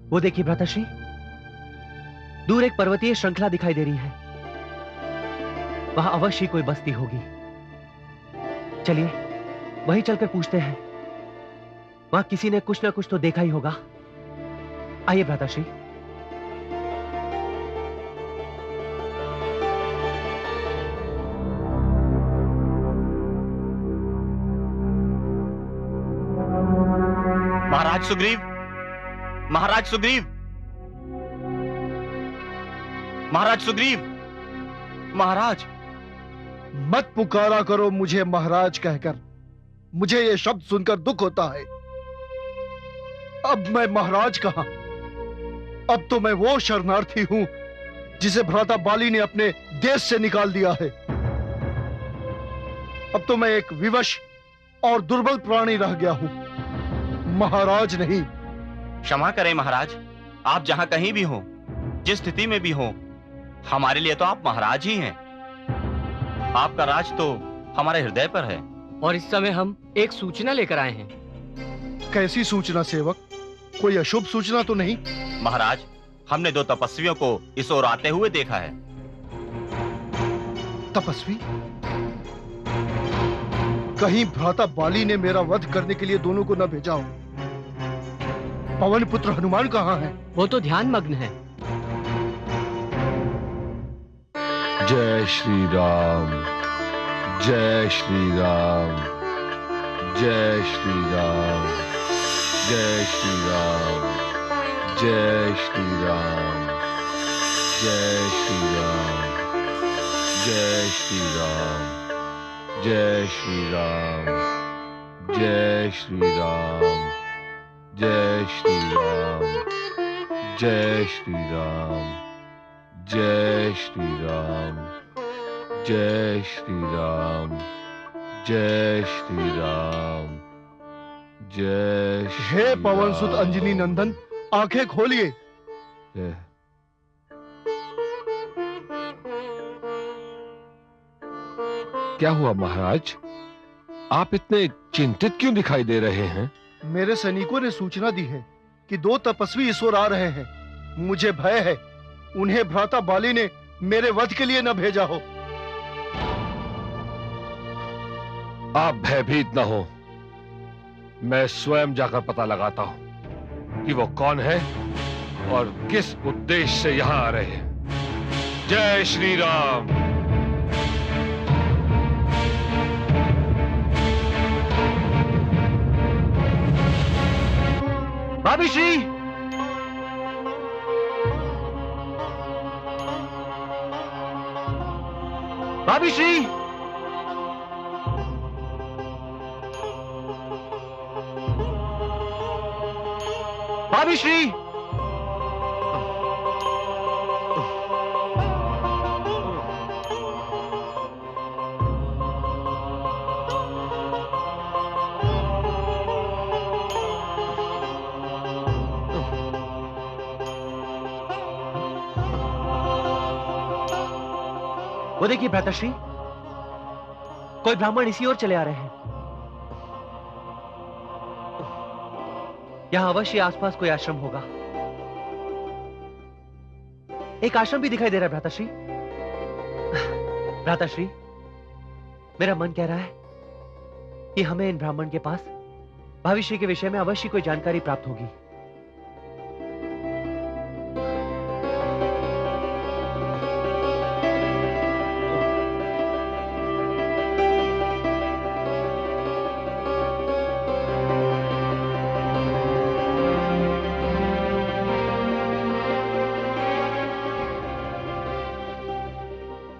वो देखिए भ्राताश्री, दूर एक पर्वतीय श्रृंखला दिखाई दे रही है। वहां अवश्य कोई बस्ती होगी। चलिए वहीं चलकर पूछते हैं। वहां किसी ने कुछ ना कुछ तो देखा ही होगा। आइए भ्राताश्री। महाराज सुग्रीव, महाराज सुग्रीव, महाराज सुग्रीव, महाराज। मत पुकारा करो मुझे महाराज कहकर। मुझे यह शब्द सुनकर दुख होता है। अब मैं महाराज कहां? अब तो मैं वो शरणार्थी हूं जिसे भ्राता बाली ने अपने देश से निकाल दिया है। अब तो मैं एक विवश और दुर्बल प्राणी रह गया हूं, महाराज नहीं। क्षमा करें महाराज, आप जहां कहीं भी हो, जिस स्थिति में भी हो, हमारे लिए तो आप महाराज ही हैं। आपका राज तो हमारे हृदय पर है। और इस समय हम एक सूचना लेकर आए हैं। कैसी सूचना सेवक? कोई अशुभ सूचना तो नहीं? महाराज, हमने 2 तपस्वियों को इस ओर आते हुए देखा है। तपस्वी? कहीं भ्राता बाली ने मेरा वध करने के लिए दोनों को न भेजा हो। पवन पुत्र हनुमान कहाँ है? वो तो ध्यान मग्न है। जय श्री राम, जय श्री राम, जय श्री राम, जय श्री राम, जय श्री राम, जय श्री राम, जय श्री राम, जय श्री राम, जय श्री राम, जय श्री राम, जय श्री राम, जय श्री राम, जय श्री राम, जय श्री राम, जय श्री। हे पवन सुत अंजनी नंदन, आंखें खोलिए। क्या हुआ महाराज? आप इतने चिंतित क्यों दिखाई दे रहे हैं? मेरे सैनिकों ने सूचना दी है कि 2 तपस्वी इस ओर आ रहे हैं। मुझे भय है उन्हें भ्राता बाली ने मेरे वध के लिए न भेजा हो। आप भयभीत न हो, मैं स्वयं जाकर पता लगाता हूं कि वो कौन है और किस उद्देश्य से यहां आ रहे हैं। जय श्री राम। भाभी श्री, भाभी श्री, भाभी श्री। वो देखिए भ्राताश्री, कोई ब्राह्मण इसी ओर चले आ रहे हैं। यहां अवश्य आसपास कोई आश्रम होगा। एक आश्रम भी दिखाई दे रहा है भ्राताश्री। भ्राताश्री, मेरा मन कह रहा है कि हमें इन ब्राह्मण के पास भविष्य के विषय में अवश्य कोई जानकारी प्राप्त होगी।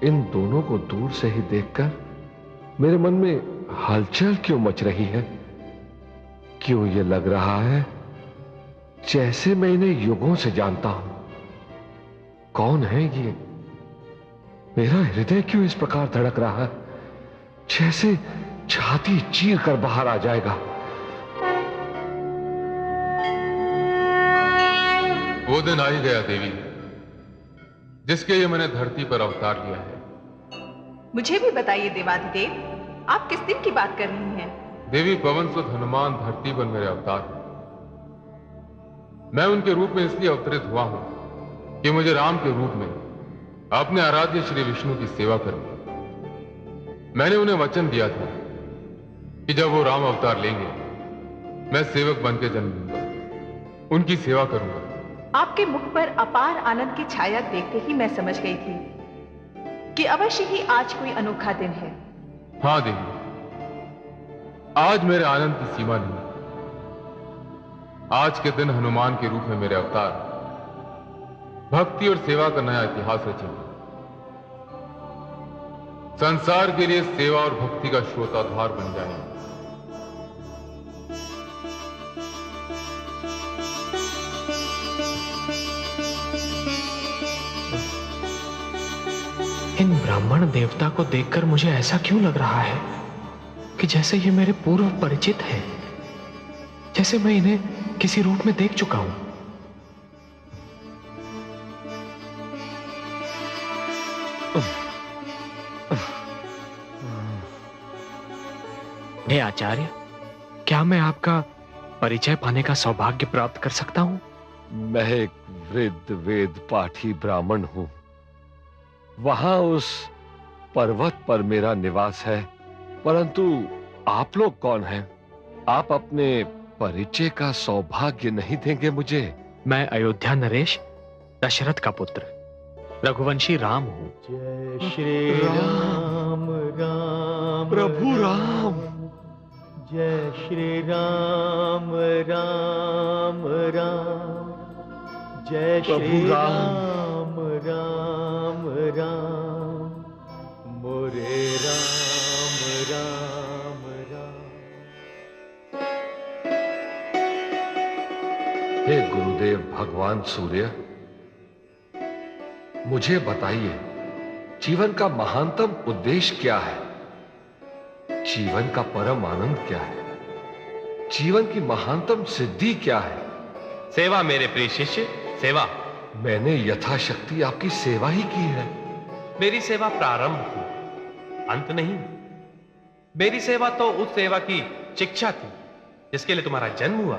इन दोनों को दूर से ही देखकर मेरे मन में हलचल क्यों मच रही है? क्यों ये लग रहा है जैसे मैं इन्हें युगों से जानता हूं। कौन है ये? मेरा हृदय क्यों इस प्रकार धड़क रहा है जैसे छाती चीर कर बाहर आ जाएगा। वो दिन आ ही गया देवी, जिसके लिए मैंने धरती पर अवतार लिया है। मुझे भी बताइए देवाधिदेव, आप किस दिन की बात कर रही हैं? देवी, पवन सुत हनुमान धरती पर मेरे अवतार हैं। मैं उनके रूप में इसलिए अवतरित हुआ हूं कि मुझे राम के रूप में अपने आराध्य श्री विष्णु की सेवा करनी। मैंने उन्हें वचन दिया था कि जब वो राम अवतार लेंगे मैं सेवक बन के जन्म लूंगा, उनकी सेवा करूंगा। आपके मुख पर अपार आनंद की छाया देखते ही मैं समझ गई थी कि अवश्य ही आज कोई अनोखा दिन है। हाँ देवी, आज मेरे आनंद की सीमा नहीं। आज के दिन हनुमान के रूप में मेरे अवतार भक्ति और सेवा का नया इतिहास रचेंगे। संसार के लिए सेवा और भक्ति का श्रोताधार बन जाएंगे। इन ब्राह्मण देवता को देखकर मुझे ऐसा क्यों लग रहा है कि जैसे ये मेरे पूर्व परिचित हैं, जैसे मैं इन्हें किसी रूप में देख चुका हूं। हे आचार्य, क्या मैं आपका परिचय पाने का सौभाग्य प्राप्त कर सकता हूं? मैं एक वृद्ध वेद पाठी ब्राह्मण हूं। वहां उस पर्वत पर मेरा निवास है, परंतु आप लोग कौन हैं? आप अपने परिचय का सौभाग्य नहीं देंगे मुझे? मैं अयोध्या नरेश दशरथ का पुत्र रघुवंशी राम हूं। जय श्री राम राम प्रभु राम। जय श्री राम राम राम। जय श्री राम राम राम। मोरे राम राम राम। हे गुरुदेव भगवान सूर्य, मुझे बताइए, जीवन का महानतम उद्देश्य क्या है? जीवन का परम आनंद क्या है? जीवन की महानतम सिद्धि क्या है? सेवा मेरे प्रिय शिष्य, सेवा। मैंने यथाशक्ति आपकी सेवा ही की है। मेरी सेवा प्रारंभ थी, अंत नहीं। मेरी सेवा तो उस सेवा की शिक्षा थी जिसके लिए तुम्हारा जन्म हुआ।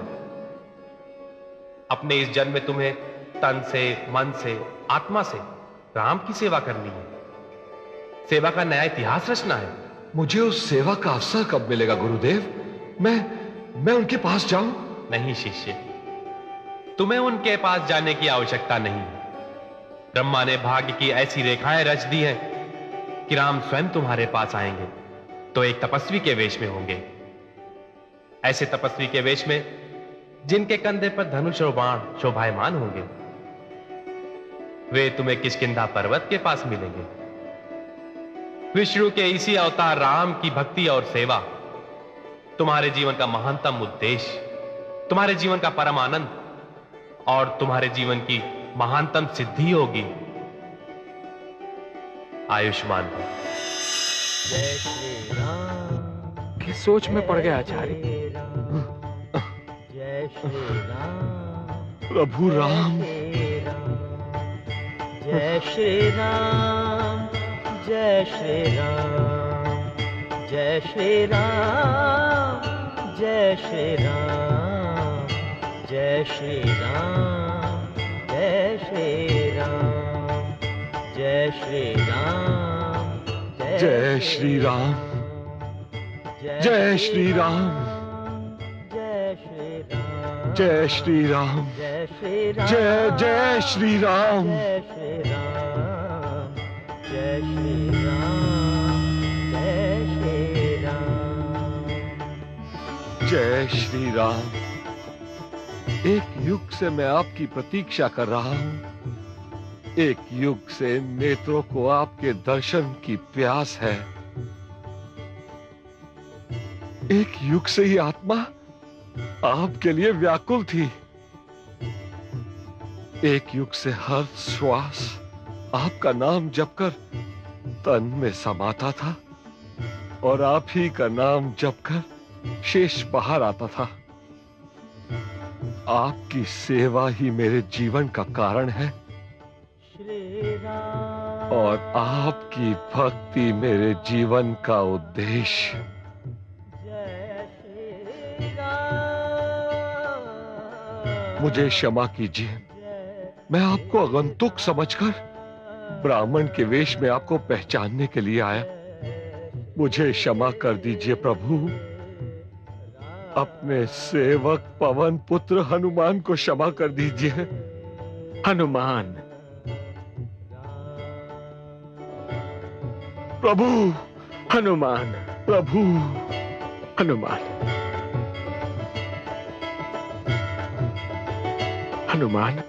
अपने इस जन्म में तुम्हें तन से, मन से, आत्मा से राम की सेवा करनी है। सेवा का नया इतिहास रचना है। मुझे उस सेवा का अवसर कब मिलेगा गुरुदेव? मैं उनके पास जाऊं? नहीं शिष्य, तुम्हें उनके पास जाने की आवश्यकता नहीं। ब्रह्मा ने भाग्य की ऐसी रेखाएं रच दी हैं कि राम स्वयं तुम्हारे पास आएंगे तो एक तपस्वी के वेश में होंगे। ऐसे तपस्वी के वेश में जिनके कंधे पर धनुष और बाण शोभायमान होंगे। वे तुम्हें किष्किंधा पर्वत के पास मिलेंगे। विष्णु के इसी अवतार राम की भक्ति और सेवा तुम्हारे जीवन का महानतम उद्देश्य, तुम्हारे जीवन का परम आनंद और तुम्हारे जीवन की महानतम सिद्धि होगी। आयुष्मान हो। जय श्री राम। किस सोच में पड़ गया आचार्य? जय श्री राम। प्रभु राम। जय श्री राम। जय श्री राम। जय श्री राम। जय श्री राम। जय श्री राम। जय श्री राम। जय श्री राम। जय श्री राम। जय श्री राम। जय श्री राम। जय श्री राम। जय श्री राम। जय श्री राम। जय श्री राम। जय श्री राम। जय श्री राम। जय श्री राम। एक युग से मैं आपकी प्रतीक्षा कर रहा हूं। एक युग से नेत्रों को आपके दर्शन की प्यास है। एक युग से ही आत्मा आपके लिए व्याकुल थी। एक युग से हर श्वास आपका नाम जपकर तन में समाता था और आप ही का नाम जपकर शेष बाहर आता था। आपकी सेवा ही मेरे जीवन का कारण है और आपकी भक्ति मेरे जीवन का उद्देश्य। जय श्री राम। मुझे क्षमा कीजिए। मैं आपको आगंतुक समझकर ब्राह्मण के वेश में आपको पहचानने के लिए आया। मुझे क्षमा कर दीजिए प्रभु। अपने सेवक पवन पुत्र हनुमान को क्षमा कर दीजिए। हनुमान, प्रभु, हनुमान, प्रभु, हनुमान, हनुमान।